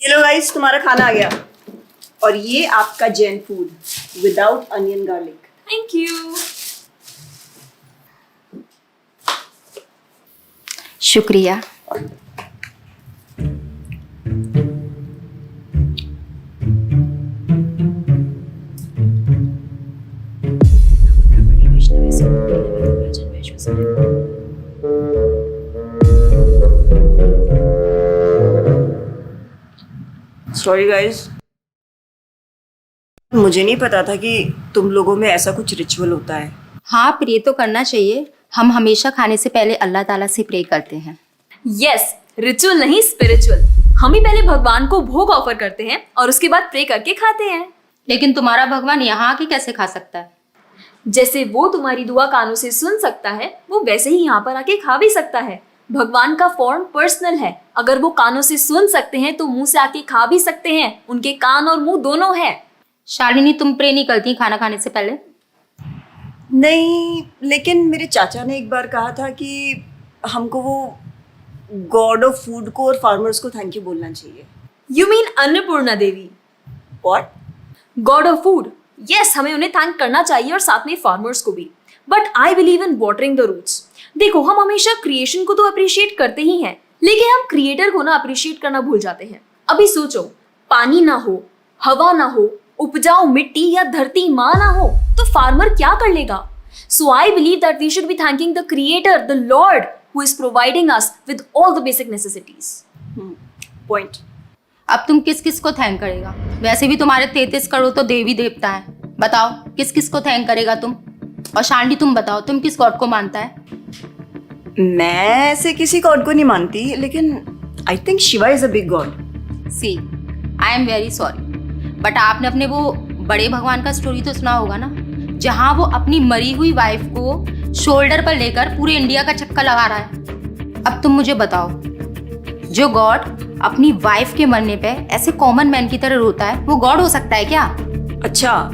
ये लो गाइस, तुम्हारा खाना आ गया। और ये आपका Jain food without onion garlic. Thank you. शुक्रिया। सॉरी गाइस, मुझे नहीं पता था कि तुम लोगों में ऐसा कुछ रिचुअल होता है। हाँ, प्रे तो करना चाहिए। हम हमेशा खाने से पहले अल्लाह ताला से प्रे करते हैं। यस, रिचुअल नहीं स्पिरिचुअल। हम ही पहले भगवान को भोग ऑफर करते हैं और उसके बाद प्रे करके खाते हैं। लेकिन तुम्हारा भगवान यहाँ आके कैसे खा सकता है? जैसे वो तुम्हारी दुआ कानों से सुन सकता है, वो वैसे ही यहाँ पर आके खा भी सकता है। भगवान का फॉर्म पर्सनल है। अगर वो कानों से सुन सकते हैं तो मुंह से आके खा भी सकते हैं। उनके कान और मुंह दोनों है। शालिनी, तुम प्रे नहीं करती खाना खाने से पहले? नहीं, लेकिन मेरे चाचा ने एक बार कहा था कि हमको वो गॉड ऑफ फूड को और फार्मर्स को थैंक यू बोलना चाहिए। You mean Annapurna Devi? What? God of food. Yes, हमें उन्हें थैंक करना चाहिए और साथ में फार्मर्स को भी। But I believe in watering the roots. देखो, हम हमेशा क्रिएशन को तो अप्रिशिएट करते ही हैं, लेकिन हम क्रिएटर को ना अप्रिशिएट करना भूल जाते हैं। अभी सोचो, पानी ना हो, हवा ना हो, उपजाऊ मिट्टी या धरती माँ ना हो, तो फार्मर क्या कर लेगा? So I believe that we should be thanking the creator, the lord who is providing us with all the basic necessities. Point. अब तुम किस किस को थैंक करेगा? वैसे भी तुम्हारे 33 करोड़ तो देवी देवता है। बताओ, किस किस को थैंक करेगा तुम? और शालिनी, तुम बताओ, तुम किस गॉड को मानता है? मैं ऐसे किसी गॉड को नहीं मानती, लेकिन I think Shiva is a big god. See, I am very sorry, but आपने अपने वो बड़े भगवान का स्टोरी तो सुना होगा ना, जहाँ वो अपनी मरी हुई वाइफ को शोल्डर पर लेकर पूरे इंडिया का चक्कर लगा रहा है। अब तुम मुझे बताओ, जो गॉड अपनी वाइफ के मरने पे ऐसे कॉमन मैन की तरह रोता है, वो गॉड हो सकता है क्या? अच्छा,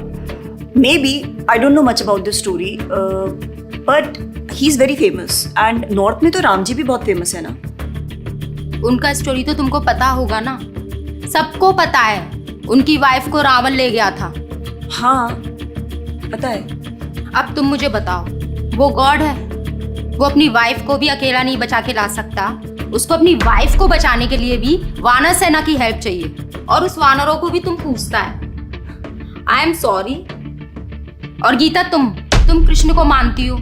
maybe I don't know much about this story, but he is very famous and north में तो राम जी भी बहुत फेमस है ना। उनका स्टोरी तो तुमको पता होगा ना, सबको पता है। उनकी वाइफ को रावण ले गया था। हाँ, पता है। अब तुम मुझे बताओ, वो गॉड है? वो अपनी वाइफ को भी अकेला नहीं बचा के ला सकता। उसको अपनी वाइफ को बचाने के लिए भी वानर सेना की हेल्प चाहिए, और उस वानरों को भी तुम पूछता है। I am sorry. और गीता, तुम कृष्ण को मानती हो,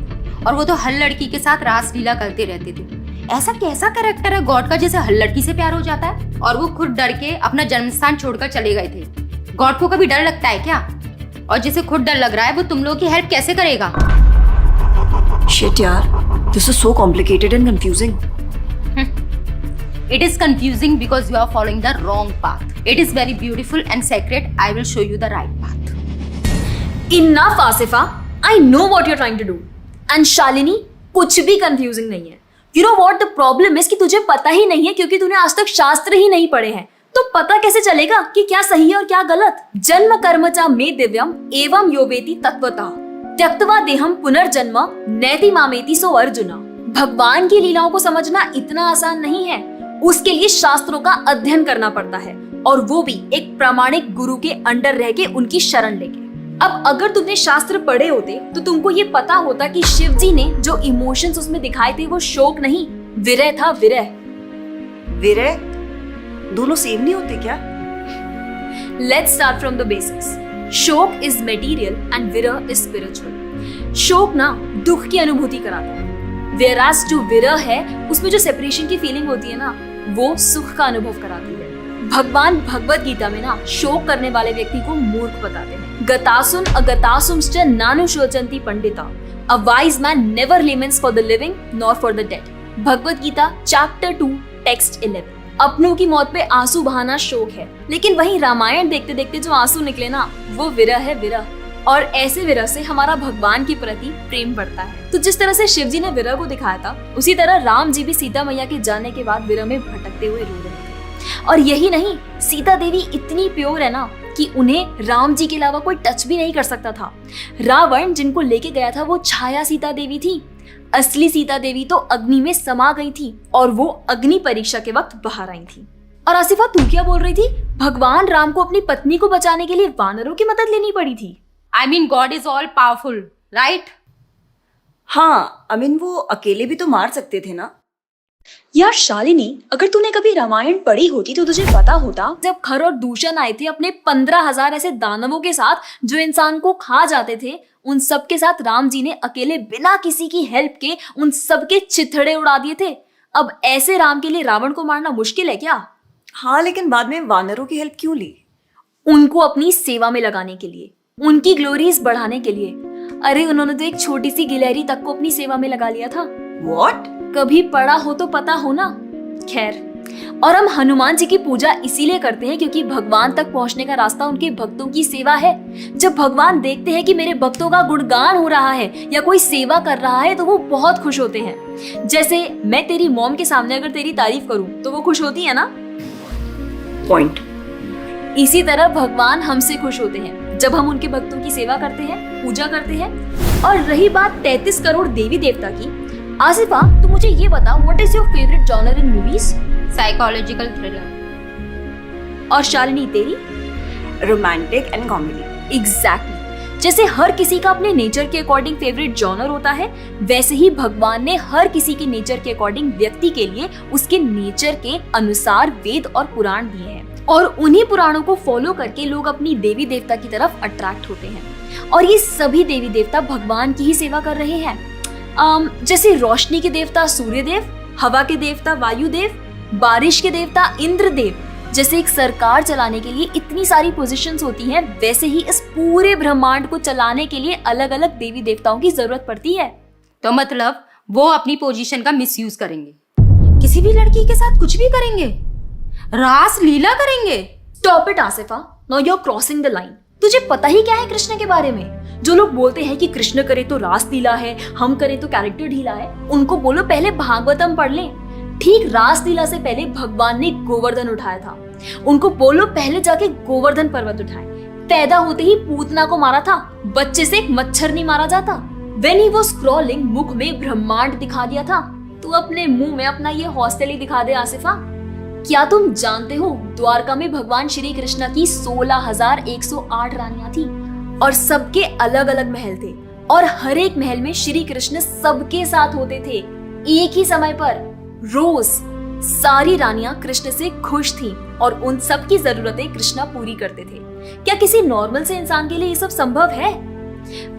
और वो तो हर लड़की के साथ रासलीला करते रहते थे। ऐसा कैसा कैरेक्टर है गॉड का जैसे हर लड़की से प्यार हो जाता है? और वो खुद डर के अपना जन्मस्थान छोड़कर चले गए थे। गॉड को कभी डर लगता है क्या? और जिसे खुद डर लग रहा है वो तुम लोगों की हेल्प कैसे करेगा? शिट यार, this is so complicated and confusing. It is confusing because you are following the wrong path. It is very beautiful and sacred. I will show you the right path. Enough, Asifa. I know what you're trying to do. And Shalini, कुछ भी confusing नहीं है। You know what the problem is कि तुझे पता ही नहीं है, क्योंकि तूने आज तक शास्त्र ही नहीं पढ़े हैं। तो पता कैसे चलेगा कि क्या सही है और क्या गलत? जन्म कर्म च मे दिव्यम एवं योवेति तत्वतः त्यक्त्वा देहम पुनर्जन्म नैति मामेति सो अर्जुना। भगवान की लीलाओं को समझना इतना आसान नहीं है। उसके लिए शास्त्रों का अध्ययन करना पड़ता है, और वो भी एक प्रामाणिक गुरु के अंडर रह के उनकी शरण लेके। अब अगर तुमने शास्त्र पढ़े होते तो तुमको ये पता होता कि शिव जी ने जो इमोशंस उसमें दिखाए थे वो शोक नहीं, विरह था। विरह विरह दोनों सेम नहीं होते क्या? Let's start from the basics. शोक इज मेटीरियल एंड विरह इज स्पिरिचुअल। शोक ना दुख की अनुभूति कराता है, whereas जो विरह है उसमें जो सेपरेशन की फीलिंग होती है ना, वो सुख का अनुभव कराती है। भगवान भगवत गीता में ना शोक करने वाले व्यक्ति को मूर्ख बताते हैं। गतासुम अगतासुमश्च नानु शोचन्ति Pandita. A wise man never laments for the living nor for the dead. Bhagavad Gita chapter 2 text 11। अपनों की मौत पे आंसू बहाना शोक है, लेकिन वहीं रामायण देखते देखते जो आंसू निकले ना, वो विरह है, विरह। और ऐसे विरह से हमारा भगवान के प्रति प्रेम बढ़ता है। तो जिस तरह से शिव जी ने विरह को दिखाया था, उसी तरह राम जी भी सीता मैया के जाने के बाद विरह में भटकते हुए रो रहे थे। और यही नहीं, सीता देवी इतनी प्योर है ना कि उन्हें राम जी के अलावा कोई टच भी नहीं कर सकता था। रावण जिनको लेके गया था वो छाया सीता देवी थी। असली सीता देवी तो अग्नि में समा गई थी, और वो अग्नि परीक्षा के वक्त बाहर आई थी। और आसिफा तू क्या बोल रही थी? भगवान राम को अपनी पत्नी को बचाने के लिए वानरों की मदद लेनी पड़ी थी। I mean God is all powerful, right? हाँ, आई मीन वो अकेले भी तो मार सकते थे ना। यार शालिनी, अगर तूने कभी रामायण पढ़ी होती तो तुझे पता होता जब खर और दूषण आए थे अपने 15,000 ऐसे दानवों के साथ जो इंसान को खा जाते थे, उन सब के साथ राम जी ने अकेले बिना किसी की हेल्प के उन सबके चिथड़े उड़ा दिए थे। अब ऐसे राम के लिए रावण को मारना मुश्किल है क्या? हाँ, लेकिन बाद में वानरों की हेल्प क्यों ली? उनको अपनी सेवा में लगाने के लिए, उनकी ग्लोरीज बढ़ाने के लिए। अरे उन्होंने तो एक छोटी सी गिलहरी तक को अपनी सेवा में लगा लिया था। What? कभी पढ़ा हो तो पता हो ना। खैर, और हम हनुमान जी की पूजा इसीलिए करते हैं क्योंकि भगवान तक पहुंचने का रास्ता उनके भक्तों की सेवा है। जब भगवान देखते हैं कि मेरे भक्तों का गुणगान हो रहा है या कोई सेवा कर रहा है तो वो बहुत खुश होते हैं। जैसे मैं तेरी मॉम के सामने अगर तेरी तारीफ करूं तो वो खुश होती है ना। पॉइंट। इसी तरह भगवान हमसे खुश होते हैं जब हम उनके भक्तों की सेवा करते हैं, पूजा करते हैं। और रही बात 33 करोड़ देवी देवता की, आसिफा तू मुझे ये बता, what is your favourite genre in movies? Psychological thriller. और शालिनी तेरी? Romantic and comedy. एग्जैक्टली। जैसे हर किसी का अपने नेचर के अकॉर्डिंग फेवरेट जॉनर होता है, वैसे ही भगवान ने हर किसी के नेचर के अकॉर्डिंग व्यक्ति के लिए उसके नेचर के अनुसार वेद और पुराण दिए हैं। और उन्हीं पुराणों को फॉलो करके लोग अपनी देवी देवता की तरफ अट्रैक्ट होते हैं। और ये सभी देवी देवता भगवान की ही सेवा कर रहे हैं। जैसे रोशनी के देवता सूर्यदेव, हवा के देवता वायुदेव, बारिश के देवता इंद्रदेव। जैसे एक सरकार चलाने के लिए इतनी सारी पोजीशंस होती हैं, वैसे ही इस पूरे ब्रह्मांड को चलाने के लिए अलग अलग देवी देवताओं की जरूरत पड़ती है। तो मतलब वो अपनी पोजीशन का मिसयूज करेंगे, किसी भी लड़की के साथ कुछ भी करेंगे, रास लीला करेंगे। Stop it Asifa, now you are crossing the line. तुझे पता ही क्या है कृष्ण के बारे में? जो लोग बोलते हैं कि कृष्ण करे तो रास लीला है, हम करें तो कैरेक्टर ढीला है, उनको बोलो पहले भागवतम पढ़ लें। ठीक रास लीला से पहले भगवान ने गोवर्धन उठाया था। उनको बोलो पहले जाके गोवर्धन पर्वत उठाए। पैदा होते ही पूतना को मारा था, बच्चे से एक मच्छर नहीं मारा जाता। When he was crawling, मुख में ब्रह्मांड दिखा दिया था। तू अपने मुंह में अपना ये हॉस्टल ही दिखा दे आसिफा। क्या तुम जानते हो द्वारका में भगवान श्री कृष्ण की 16,108 रानियां थी और सबके अलग अलग महल थे और हर एक महल में श्री कृष्ण सबके साथ होते थे एक ही समय पर। रोज सारी रानियां कृष्ण से खुश थीं और उन सब की जरूरतें कृष्णा पूरी करते थे। क्या किसी नॉर्मल से इंसान के लिए ये सब संभव है?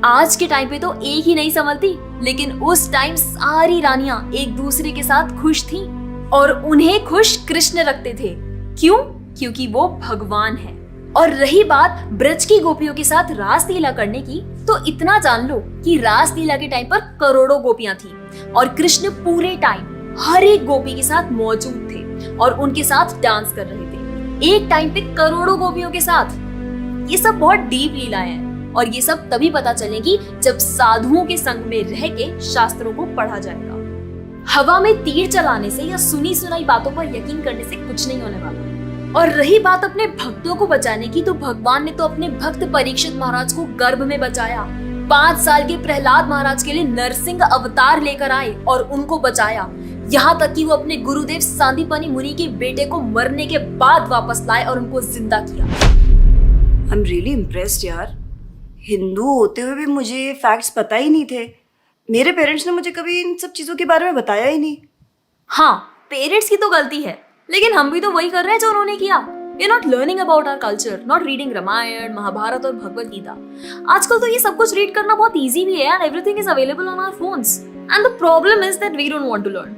आज के टाइम पे तो एक ही नहीं संभलती, लेकिन उस टाइम सारी रानियां एक दूसरे के साथ खुश थीं और उन्हें खुश कृष्ण रखते थे। क्यों? क्योंकि वो भगवान है। और रही बात ब्रज की गोपियों के साथ रास लीला करने की, तो इतना जान लो कि रास लीला के टाइम पर करोड़ों गोपियां थी और कृष्ण पूरे टाइम हर एक गोपी के साथ मौजूद थे और उनके साथ डांस कर रहे थे एक टाइम पे करोड़ों गोपियों के साथ। ये सब बहुत डीप लीलाएं हैं और ये सब तभी पता चलेगी जब साधुओं के संग में रह के शास्त्रों को पढ़ा जाएगा। हवा में तीर चलाने से या सुनी सुनाई बातों पर यकीन करने से कुछ नहीं होने वाला। और रही बात अपने भक्तों को बचाने की, तो भगवान ने तो अपने भक्त परीक्षित महाराज को गर्भ में बचाया। 5 साल के प्रहलाद महाराज के लिए नरसिंह अवतार लेकर आए और उनको बचाया। यहाँ तक कि वो अपने गुरुदेव सांदीपनी मुनि के बेटे को मरने के बाद वापस लाए और उनको जिंदा किया। आई एम रियली इम्प्रेस्ड यार। हिंदू होते हुए भी मुझे फैक्ट्स पता ही नहीं थे। मेरे पेरेंट्स ने मुझे कभी इन सब चीजों के बारे में बताया ही नहीं। हाँ, पेरेंट्स की तो गलती है, लेकिन हम भी तो वही कर रहे हैं जो उन्होंने किया। We are not learning about our culture, not reading Ramayan, Mahabharat और भगवत गीता। आजकल तो ये सब कुछ रीड करना बहुत इजी भी है and everything is available on our phones. And the problem is that we don't want to learn.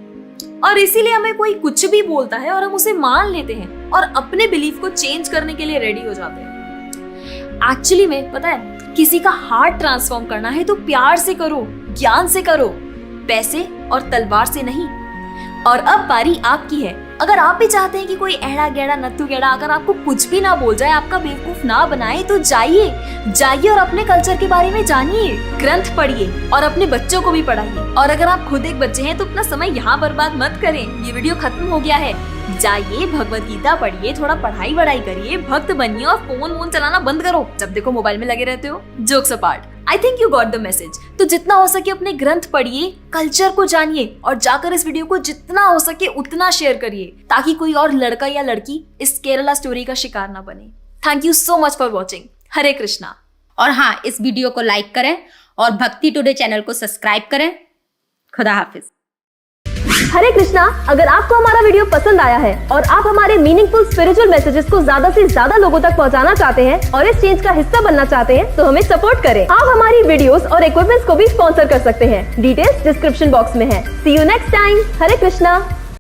और इसीलिए हमें कोई कुछ भी बोलता है और हम उसे मान लेते हैं और अपने बिलीफ को चेंज करने के लिए रेडी हो जाते हैं। एक्चुअली में पता है, किसी का हार्ट ट्रांसफॉर्म करना है तो प्यार से करो, ज्ञान से करो, पैसे और तलवार से नहीं। और अब बारी आपकी है। अगर आप भी चाहते हैं कि कोई एड़ा गेड़ा नत्थु गेड़ा अगर आपको कुछ भी ना बोल जाए, आपका बेवकूफ ना बनाए, तो जाइए और अपने कल्चर के बारे में जानिए, ग्रंथ पढ़िए और अपने बच्चों को भी पढ़ाइए। और अगर आप खुद एक बच्चे हैं तो अपना समय यहाँ बर्बाद मत करें। ये वीडियो खत्म हो गया है, जाइए भगवत गीता पढ़िए, थोड़ा पढ़ाई वढ़ाई करिए, भक्त बनिए और फोन वोन चलाना बंद करो। जब देखो मोबाइल में लगे रहते हो। Jokes apart, I think you got the message. तो जितना हो सके अपने ग्रंथ पढ़िए, कल्चर को जानिए और जाकर इस वीडियो को जितना हो सके उतना शेयर करिए ताकि कोई और लड़का या लड़की इस केरला स्टोरी का शिकार ना बने। Thank you so much for watching. Hare Krishna. और हाँ, इस वीडियो को लाइक करें और भक्ति टुडे चैनल को सब्सक्राइब करें। खुदा हाफिज। हरे कृष्णा। अगर आपको हमारा वीडियो पसंद आया है और आप हमारे मीनिंगफुल स्पिरिचुअल मैसेजेस को ज्यादा से ज्यादा लोगों तक पहुंचाना चाहते हैं और इस चेंज का हिस्सा बनना चाहते हैं तो हमें सपोर्ट करें। आप हमारी वीडियोस और इक्विपमेंट्स को भी स्पॉन्सर कर सकते हैं। डिटेल्स डिस्क्रिप्शन बॉक्स में है। See you next time. Hare Krishna.